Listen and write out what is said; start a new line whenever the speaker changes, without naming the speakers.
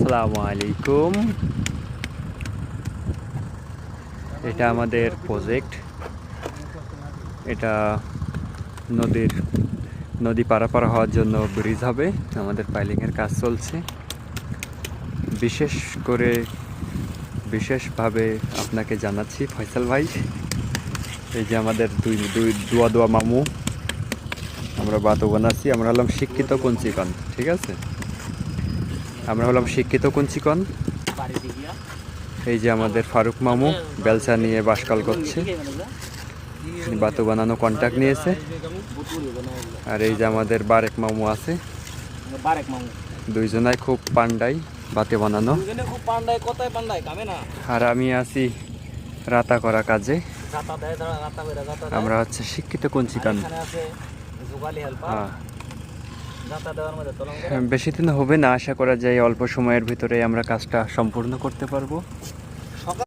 আসসালামু আলাইকুম। এটা আমাদের প্রজেক্ট। এটা নদী পারাপার হওয়ার জন্য ব্রিজ হবে। আমাদের পাইলিংয়ের কাজ চলছে। বিশেষভাবে আপনাকে জানাচ্ছি ফয়সাল ভাই, এই যে আমাদের দুয়া মামু, আমরা বাতো বানাচ্ছি। আমরা হলাম শিক্ষিত কুঞ্চিকন, ঠিক আছে? আমরা হলাম শিক্ষিত কুঞ্চিকন। এই যে আমাদের ফারুক মামু বেলচা নিয়ে বাসকাল করছে, বাতো বানানো কন্ট্যাক্ট নিয়েছে। আর এই যে আমাদের বারেক মামু আছে, দুইজনাই খুব পান্ডাই বাতে বানানো। আর আমি আছি রাতা করা কাজে। আমরা হচ্ছে শিক্ষিত কুঞ্চিকান। বেশি দিন হবে না, আশা করা যায় অল্প সময়ের ভিতরে আমরা কাজটা সম্পূর্ণ করতে পারবো।